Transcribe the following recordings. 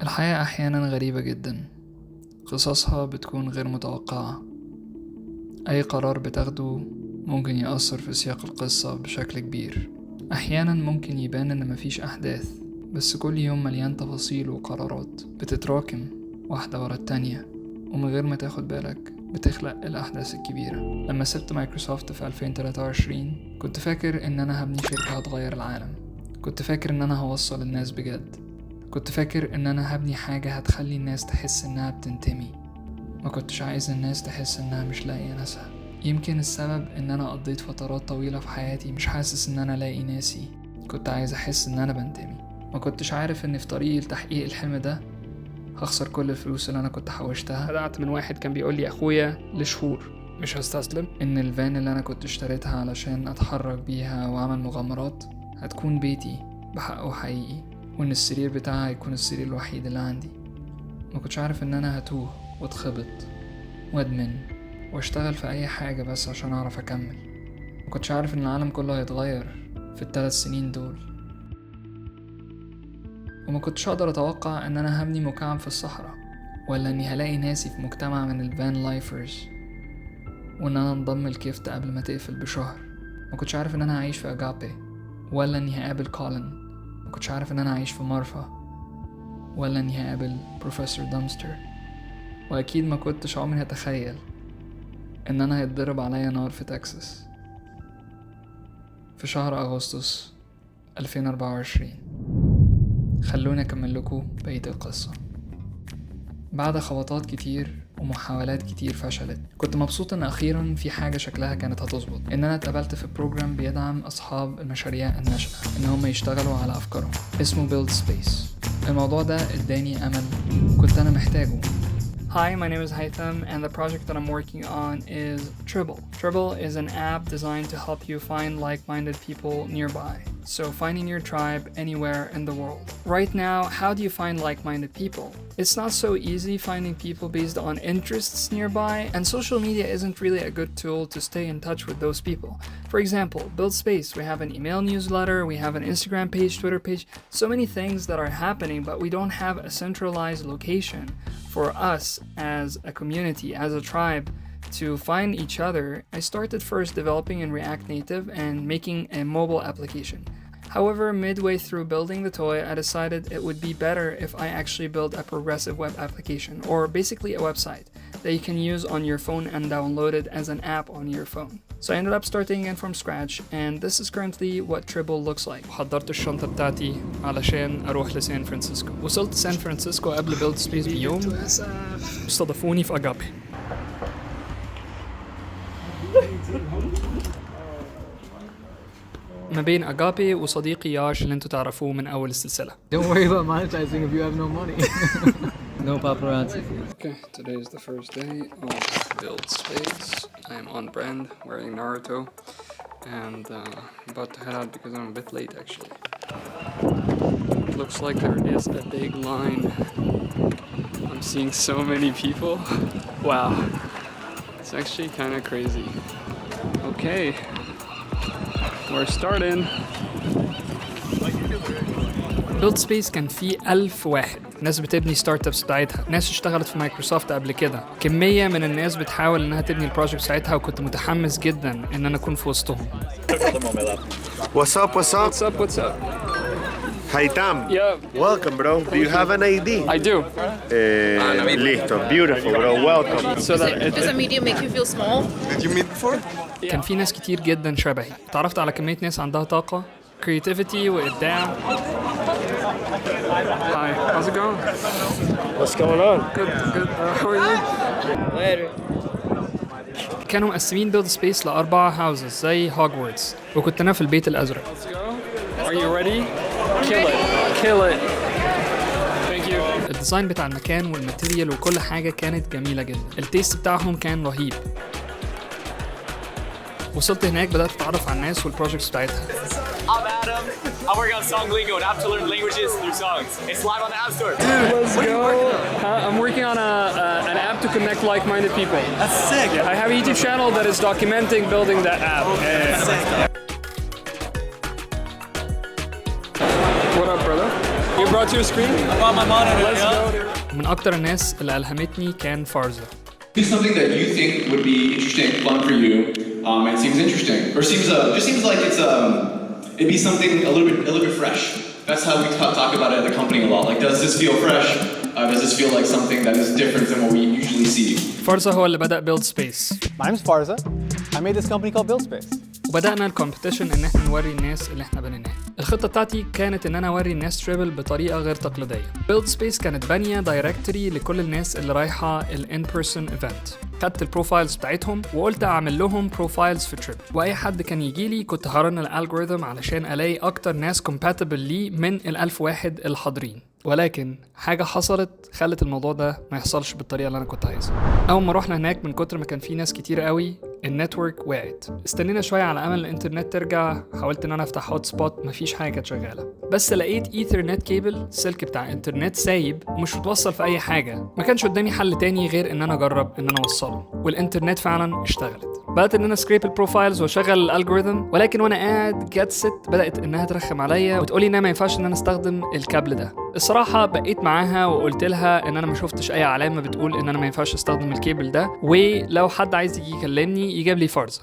الحياة أحيانا غريبة جدا، قصصها بتكون غير متوقعة. أي قرار بتاخده ممكن يأثر في سياق القصة بشكل كبير. أحيانا ممكن يبان إن مفيش أحداث، بس كل يوم مليان تفاصيل وقرارات بتتراكم واحدة ورا التانية، ومن غير ما تاخد بالك بتخلق الأحداث الكبيرة. لما سبت مايكروسوفت في 2023 كنت فاكر إن أنا هبني شركة هتغير العالم، كنت فاكر إن أنا هوصل الناس بجد، كنت فاكر إن أنا هبني حاجة هتخلي الناس تحس إنها بتنتمي. ما كنتش عايز الناس تحس إنها مش لاقية ناسها. يمكن السبب إن أنا قضيت فترات طويلة في حياتي مش حاسس إن أنا لاقي ناسي، كنت عايز أحس إن أنا بنتمي. ما كنتش عارف إن في طريقي لتحقيق الحلم ده هخسر كل الفلوس اللي أنا كنت حوشتها. بدأت من واحد كان بيقول لي أخويا لشهور مش هستسلم، إن الفان اللي أنا كنت اشتريتها علشان أتحرك بيها وأعمل مغامرات هتكون بيتي بحقه حقيقي، وإن السرير بتاعها هيكون السرير الوحيد اللي عندي. ما كنتش عارف إن أنا هتوه واتخبط وادمن واشتغل في أي حاجة بس عشان أعرف أكمل. ما كنتش عارف إن العالم كله هيتغير في ال3 سنين دول، وما كنتش أقدر أتوقع إن أنا هبني مكعب في الصحراء، ولا إني هلاقي ناسي في مجتمع من الفان لايفرز، وإن أنا انضم الكيفت قبل ما تقفل بشهر. ما كنتش عارف إن أنا هعيش في أجابي، ولا إني هقابل كولين. ما كنتش عارف إن أنا هعيش في مارفا، ولا إني هقابل بروفيسور دامستر. وأكيد ما كنتش عمري هتخيل إن أنا هيتضرب عليا نار في تكساس في شهر أغسطس 2024. خلوني أكمل لكم بقية القصة. بعد خبطات كتير ومحاولات كتير فشلت، كنت مبسوط إن أخيرا في حاجة شكلها كانت هتظبط، إن أنا اتقبلت في بروجرام بيدعم أصحاب المشاريع الناشئة إن هم يشتغلوا على أفكارهم، اسمه Build Space. الموضوع ده اداني أمل كنت أنا محتاجه. Hi, my name is Haitham, and the project that I'm working on is Tribble. Tribble is an app designed to help you find like-minded people nearby. So finding your tribe anywhere in the world. Right now, how do you find like-minded people? It's not so easy finding people based on interests nearby, and social media isn't really a good tool to stay in touch with those people. For example, Build Space, we have an email newsletter, we have an Instagram page, Twitter page, so many things that are happening, but we don't have a centralized location for us as a community, as a tribe, to find each other. I started first developing in React Native and making a mobile application. However, midway through building the toy, I decided it would be better if I actually build a progressive web application, or basically a website that you can use on your phone and download it as an app on your phone. So I ended up starting again from scratch, and this is currently what Tribble looks like. حضرت الشنطة بتاعتي علشان أروح لسان فرانسيسكو. وصلت سان فرانسيسكو قبل Build Space بيوم، استضافوني في أجابي. ما بين أجابي وصديقي ياش اللي انتوا تعرفوه من أول السلسلة. Don't worry about monetizing if you have no money. No paparazzi. Okay, today is the first day of Build Space. I am on brand, wearing Naruto, and about to head out because I'm a bit late actually. It looks like there is a big line. I'm seeing so many people. Wow, it's actually kind of crazy. Okay, we're starting. Build Space كان فيه 1000 واحد، ناس بتبني ستارت ابس بتاعتها، ناس اشتغلت في مايكروسوفت قبل كده، كمية من الناس بتحاول انها تبني البروجكت بتاعتها، وكنت متحمس جدا ان انا اكون في وسطهم. What's up? What's up? What's up? What's up? Haitham. Yeah. Welcome, bro. Do you have an ID? I do. Listo. Beautiful, bro. Welcome. So that Does a medium make you feel small? Did you meet before? كان في ناس كتير جدا شبهي، تعرفت على كمية ناس عندها طاقة، creativity وإبداع. Hi, how's it going? What's going on? Good, good. How are you? Later. كانوا مقسمين بيلد سبيس ل4 هاوسز زي هوجورتس، وكنت أنا في البيت الأزرق. Are you ready? Kill it. Kill it. Thank you. الديزاين بتاع المكان والماتيريال وكل حاجة كانت جميلة جدا. التيست بتاعهم كان رهيب. وصلت هناك بدأت أتعرف على الناس والبروجكتس بتاعتها. I'm Adam. I'm working on Songlingo, an app to learn languages through songs. It's live on the App Store. Dude, let's go. I'm working on an app to connect like-minded people. That's sick. I have a YouTube channel that is documenting building that app. That's sick. What up, brother? Your brought you a screen? I got my monitor. Yeah. من أكتر الناس اللي ألهمتني كان فارزا. Do something that you think would be interesting, fun for you, and seems interesting, or just seems like it'd be something a little bit fresh. That's how we talk about it at the company a lot. Like, does this feel fresh? Does this feel like something that is different than what we usually see? فارزا هو اللي بدأ بيلد سبيس. My name is Farza. I made this company called BuildSpace. وبدأنا الكومبيتيشن ان احنا نوري الناس اللي احنا بنيناه. الخطة بتاعتي كانت ان انا اوري الناس تريبل بطريقة غير تقليدية. بيلد سبيس كانت بانية دايركتوري لكل الناس اللي رايحة الان بيرسون ايفنت. خدت البروفايلز بتاعتهم وقلت اعمل لهم بروفايلز في تريب، واي حد كان يجي لي كنت هرن الالجوريثم علشان الاقي اكتر ناس كومباتبل لي من ال1000 واحد الحاضرين. ولكن حاجة حصلت خلت الموضوع ده ما يحصلش بالطريقة اللي أنا كنت عايزها. أول ما رحنا هناك من كتر ما كان في ناس كتير قوي النتورك وقعت. استنينا شوية على أمل الإنترنت ترجع، حاولت إن أنا أفتح هوت سبوت مفيش حاجة كانت شغالة، بس لقيت إيثرنت كيبل سلك بتاع إنترنت سايب ومش متوصل في أي حاجة. ما كانش قدامي حل تاني غير إن أنا أجرب إن أنا أوصله، والإنترنت فعلا اشتغلت. بدأت إن أنا سكريب البروفايلز وأشغل الألجوريثم، ولكن وأنا قاعد جت ست بدأت إنها ترخم عليا وتقولي إن ما ينفعش إن أنا أستخدم الكابل ده. الصراحة بقيت معاها وقلت لها إن أنا ما شفتش أي علامة بتقول إن أنا ما ينفعش أستخدم الكيبل ده، ولو حد عايز يجي يكلمني يجيب لي فارزا.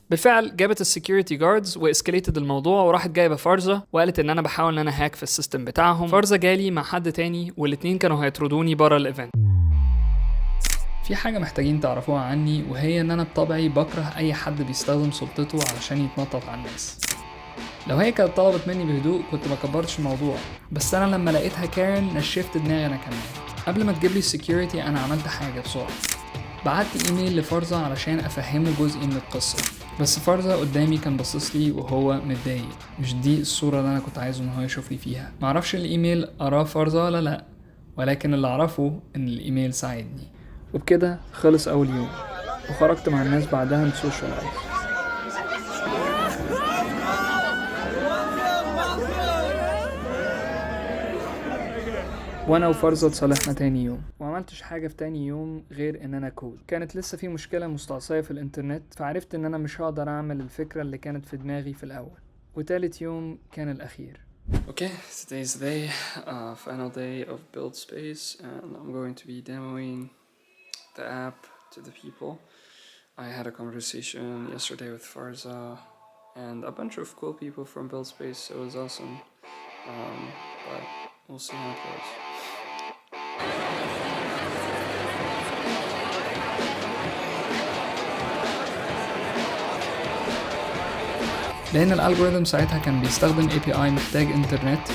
بالفعل جابت السكيورتي جاردز واسكليتد الموضوع وراحت جايبه فارزا وقالت ان انا بحاول ان انا هاك في السيستم بتاعهم. فارزا جالي مع حد تاني والاتنين كانوا هيطردوني بره الايفنت. في حاجة محتاجين تعرفوها عني، وهي ان انا بطبعي بكره اي حد بيستخدم سلطته علشان يتنطط على الناس. لو هي كانت طلبت مني بهدوء كنت ما كبرتش الموضوع، بس انا لما لقيتها كارن نشفت دماغي انا كمان. قبل ما تجيب لي السكيورتي انا عملت حاجة بسرعة، بعت ايميل لفارزا علشان افهمه جزء من القصة، بس فارزا قدامي كان باصص لي وهو متضايق. مش دي الصورة اللي انا كنت عايزه ان هو يشوف لي فيها. معرفش الايميل قراه فارزا ولا لا، ولكن اللي اعرفه ان الايميل ساعدني. وبكده خلص اول يوم، وخرجت مع الناس بعدها نسوشيالايز. وانا وفارزا اتصالحنا تاني يوم، وعملتش حاجه في تاني يوم غير ان انا كود. كانت لسه في مشكله مستعصيه في الانترنت، فعرفت ان انا مش هقدر اعمل الفكره اللي كانت في دماغي في الاول. وتالت يوم كان الاخير. Okay, today's the day, final day of BuildSpace, and I'm going to be demoing the app to the people. I had a conversation yesterday with Farza and a bunch of cool people from BuildSpace. It was awesome, but we'll see how it goes. لأن الألجوريثم ساعتها كان بيستخدم API محتاج إنترنت،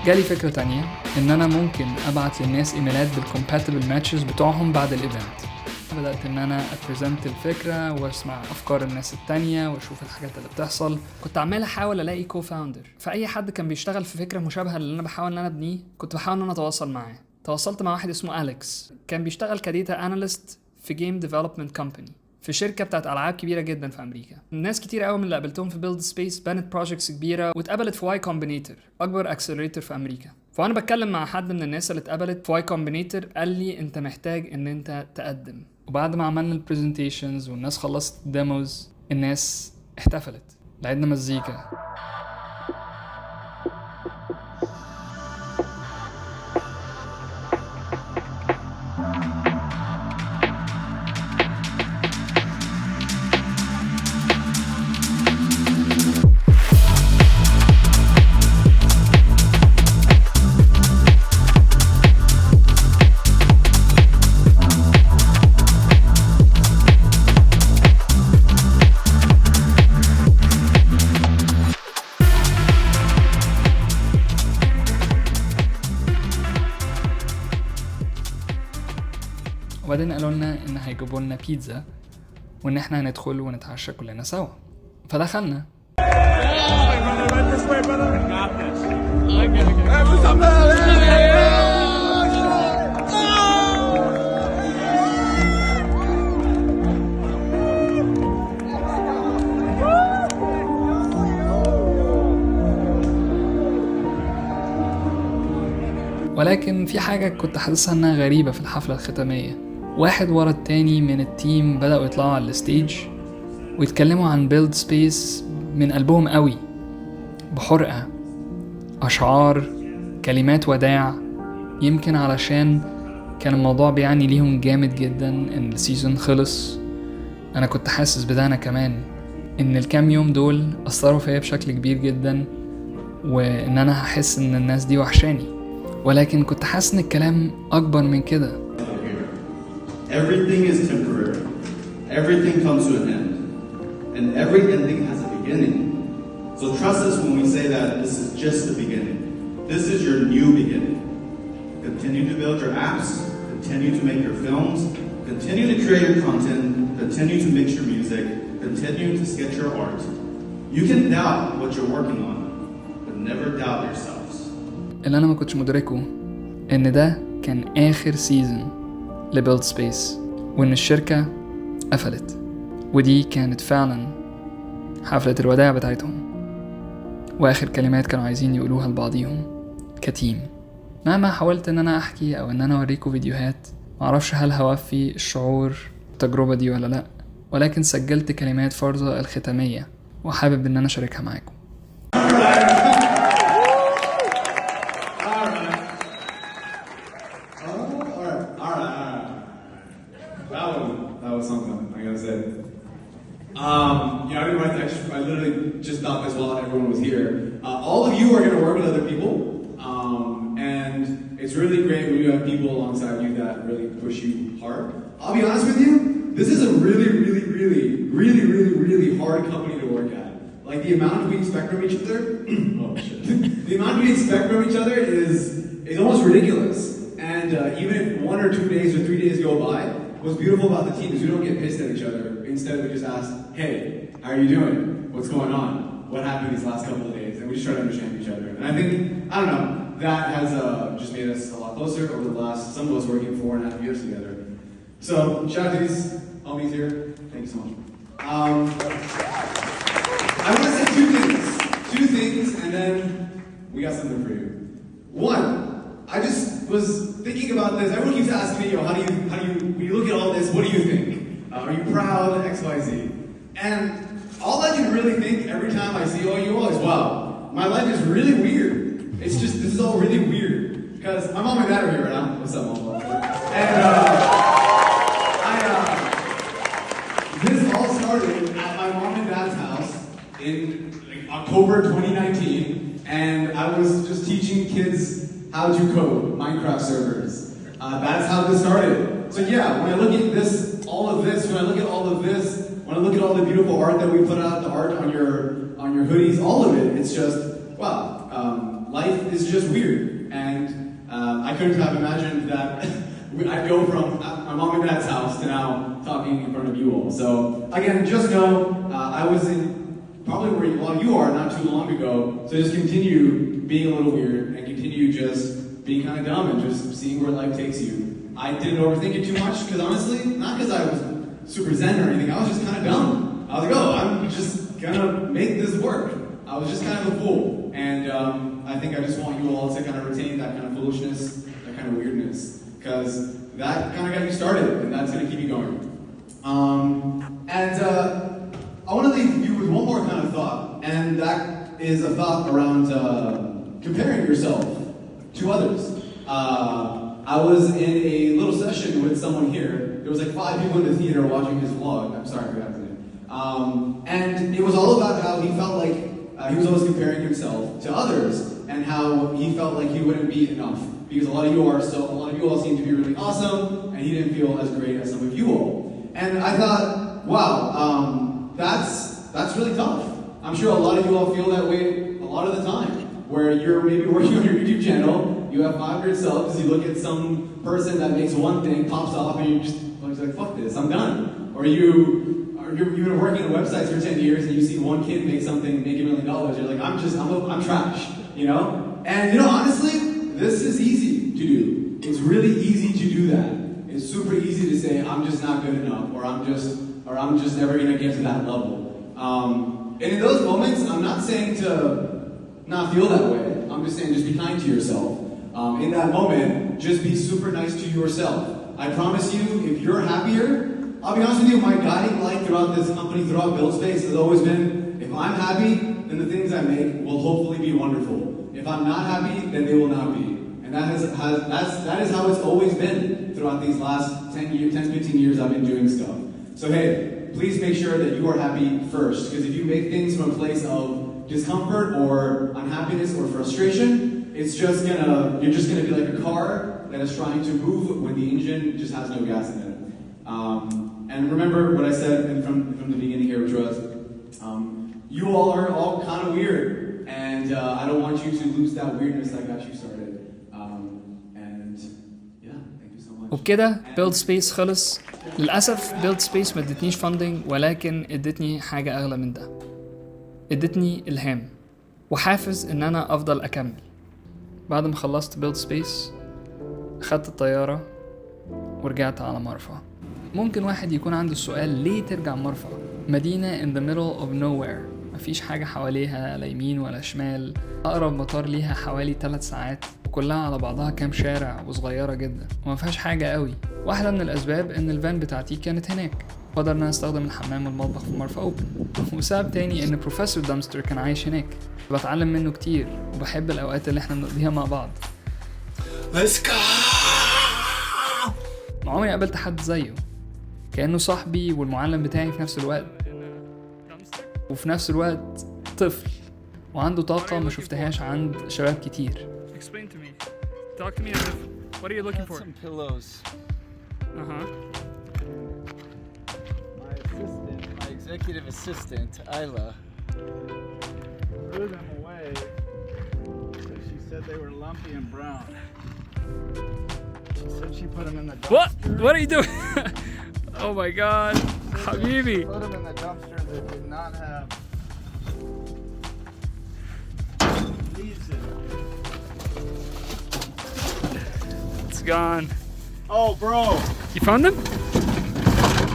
جالي فكرة تانية إن أنا ممكن أبعت للناس إيميلات بالcompatible matches بتوعهم بعد الإيفنت. بدأت إن أنا أبريزنت الفكرة وأسمع أفكار الناس التانية وأشوف الحاجات اللي بتحصل. كنت عمال أحاول ألاقي كو-فاوندر، فأي حد كان بيشتغل في فكرة مشابهة اللي أنا بحاول إن أنا أبنيه كنت بحاول إن أنا أتواصل معاه. تواصلت مع واحد اسمه أليكس، كان بيشتغل كديتا أناليست في جيم ديفلوبمنت كومباني في شركة بتاعت ألعاب كبيرة جدا في أمريكا. الناس كتير قوي من اللي قابلتهم في بيلد سبيس بانت بروجكتس كبيرة، واتقبلت في واي كومبينيتور، أكبر أكسلريتور في أمريكا. فأنا بتكلم مع حد من الناس اللي اتقبلت في واي كومبينيتور قال لي أنت محتاج إن أنت تقدم. وبعد ما عملنا البرزنتيشنز والناس خلصت الديموز الناس احتفلت، لعبنا مزيكا. وبعدين قالوا لنا ان هيجيبوا لنا بيتزا وان احنا هندخل ونتعشى كلنا سوا، فدخلنا. ولكن في حاجة كنت حاسسها انها غريبة في الحفلة الختامية. واحد ورا التاني من التيم بدأوا يطلعوا على الستيج ويتكلموا عن بيلد سبيس من قلبهم قوي، بحرقة، أشعار، كلمات وداع، يمكن علشان كان الموضوع بيعني ليهم جامد جدا ان السيزون خلص. انا كنت حاسس بده انا كمان، ان الكام يوم دول اثروا فيا بشكل كبير جدا، وان انا هحس ان الناس دي وحشاني، ولكن كنت حاسس ان الكلام اكبر من كده. Everything is temporary. Everything comes to an end. And every ending has a beginning. So trust us when we say that this is just the beginning. This is your new beginning. Continue to build your apps, continue to make your films, continue to create your content, continue to mix your music, continue to sketch your art. You can doubt what you're working on, but never doubt yourselves. اللي انا ما كنتش مدركه ان ده كان اخر سيزن لبيلد سبيس، وان الشركة قفلت، ودي كانت فعلا حفلة الوداع بتاعتهم واخر كلمات كانوا عايزين يقولوها لبعضيهم كتيم. مهما حاولت ان انا احكي او ان انا اوريكم فيديوهات، معرفش هل هوفي الشعور التجربة دي ولا لا، ولكن سجلت كلمات فرزة الختامية وحابب ان انا اشاركها معاكم. That was something, I gotta say. I didn't write that. I literally just thought this while everyone was here. All of you are gonna work with other people, and it's really great when you have people alongside you that really push you hard. I'll be honest with you, this is a really hard company to work at. Like the amount we expect from each other, oh shit. The amount we expect from each other is almost ridiculous. And even if 1 or 2 days or 3 days go by, what's beautiful about the team is we don't get pissed at each other. Instead, we just ask, hey, how are you doing? What's going on? What happened these last couple of days? And we just try to understand each other. And I think, I don't know, that has just made us a lot closer over the last, some of us working 4.5 years together. So, shout out to these homies here. Thank you so much. I want to say two things, and then we got something for you. One, I just was thinking about this. Everyone keeps asking me, how do you, when you look at all this, what do you think? Are you proud? X, Y, Z. And all I can really think every time I see all you all is, wow, my life is really weird. It's just, this is all really weird. Because my mom and dad are here right now. What's up, mom? And this all started at my mom and dad's house in October 2019. And I was just teaching kids how to code Minecraft servers. That's how this started. So yeah, when I look at this, all of this, when I look at all of this, when I look at all the beautiful art that we put out, the art on your hoodies, all of it, it's just, wow, life is just weird. And I couldn't have imagined that I'd go from my mom and dad's house to now talking in front of you all. So again, just know, I was in probably where you are not too long ago, so just continue being a little weird and continue just being kind of dumb and just seeing where life takes you. I didn't overthink it too much, because honestly, not because I was super zen or anything, I was just kind of dumb. I was like, oh, I'm just gonna make this work. I was just kind of a fool. And I think I just want you all to kind of retain that kind of foolishness, that kind of weirdness, because that kind of got you started, and that's gonna keep you going. I want to leave you with one more kind of thought, and that is a thought around comparing yourself to others. I was in a little session with someone here. There was like 5 people in the theater watching his vlog. I'm sorry for that. And it was all about how he felt like he was always comparing himself to others, and how he felt like he wouldn't be enough because a lot of you all seem to be really awesome, and he didn't feel as great as some of you all. And I thought, wow, that's really tough. I'm sure a lot of you all feel that way a lot of the time, where you're maybe working on your YouTube channel, you have 500 subs, you look at some person that makes one thing, pops off, and you're just like, fuck this, I'm done. Or you've been working on websites for 10 years, and you see one kid make something, make $1 million, you're like, I'm trash, you know? And honestly, this is easy to do. It's really easy to do that. It's super easy to say, I'm just not good enough, or I'm just never gonna get to that level. And in those moments, I'm not saying to not feel that way. I'm just saying, just be kind to yourself. In that moment, just be super nice to yourself. I promise you, if you're happier, I'll be honest with you, my guiding light throughout this company, throughout BuildSpace, has always been, if I'm happy, then the things I make will hopefully be wonderful. If I'm not happy, then they will not be. And that is how it's always been throughout these last 10-15 years I've been doing stuff. So hey, please make sure that you are happy first, because if you make things from a place of discomfort or unhappiness or frustration, you're just gonna be like a car that is trying to move when the engine just has no gas in it. And remember what I said from the beginning here, which was, you all are all kind of weird, and I don't want you to lose that weirdness that got you started. And yeah, thank you so much. وبكده بيلد سبيس خلص. للأسف بيلد سبيس ما ادتنيش فاندنج، ولكن ادتني حاجة أغلى من ده، ادتني إلهام وحافز إن أنا أفضل أكمل. بعد ما خلصت بيلد سبيس أخدت الطيارة ورجعت على مرفأ. ممكن واحد يكون عنده السؤال ليه ترجع مرفأ؟ مدينة in the middle of nowhere، مفيش حاجة حواليها لا يمين ولا شمال، أقرب مطار ليها حوالي 3 ساعات، وكلها على بعضها كام شارع وصغيرة جدا ومفيهاش حاجة قوي. واحدة من الأسباب إن الفان بتاعتي كانت هناك، فقدر إن أنا أستخدم الحمام والمطبخ في مرفأ أوبن. وسبب تاني إن بروفيسور دامستر كان عايش هناك، بتعلم منه كتير وبحب الأوقات اللي إحنا بنقضيها مع بعض. Let's go. عمري قابلت حد زيه، كأنه صاحبي والمعلم بتاعي في نفس الوقت، وفي نفس الوقت طفل وعنده طاقة ما شفتهاش عند شباب كتير. Explain to me. Talk to me. What are you looking for? Some pillows. My executive assistant, Isla, threw them away because she said they were lumpy and brown. She said she put them in the dumpster. What? What are you doing? Oh my God, Habibi. Put them in the dumpster that did not have leaves in it. It's gone. Oh, bro! You found them? I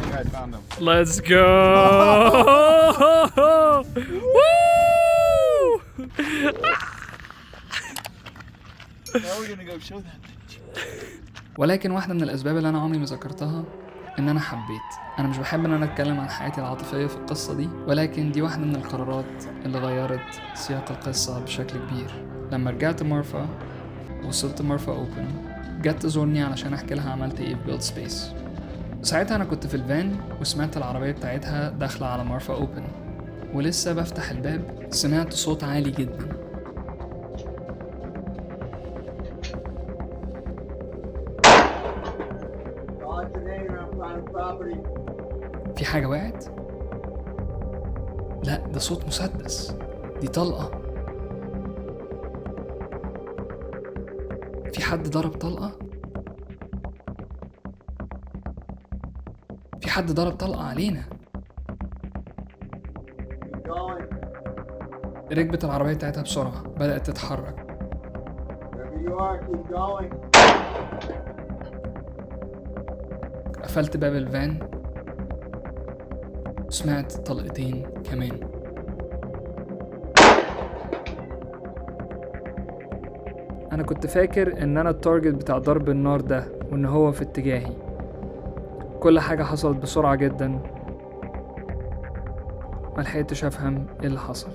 think I found them. Let's go! Woo! Now we're gonna go show that picture. ولكن واحدة من الأسباب اللي أنا عمري ما ذكرتها إن أنا حبيت. أنا مش بحب إن أنا أتكلم عن حياتي العاطفية في القصة دي، ولكن دي واحدة من القرارات اللي غيرت سياق القصة بشكل كبير. لما رجعت مرفأ وصلت مرفأ أوبن، جت تزورني علشان أحكي لها عملت إيه في بيلد سبيس. ساعتها أنا كنت في الفان وسمعت العربية بتاعتها داخلة على مرفأ أوبن، ولسه بفتح الباب سمعت صوت عالي جدا. في حاجة وقعت؟ لا، ده صوت مسدس، دي طلقة. في حد ضرب طلقة؟ في حد ضرب طلقة علينا. ركبت العربية بتاعتها بسرعة، بدأت تتحرك. قفلت باب الفان، سمعت طلقتين كمان. أنا كنت فاكر إن أنا التارجت بتاع ضرب النار ده وإن هو في اتجاهي. كل حاجة حصلت بسرعة جدا، ملحقتش أفهم إيه اللي حصل.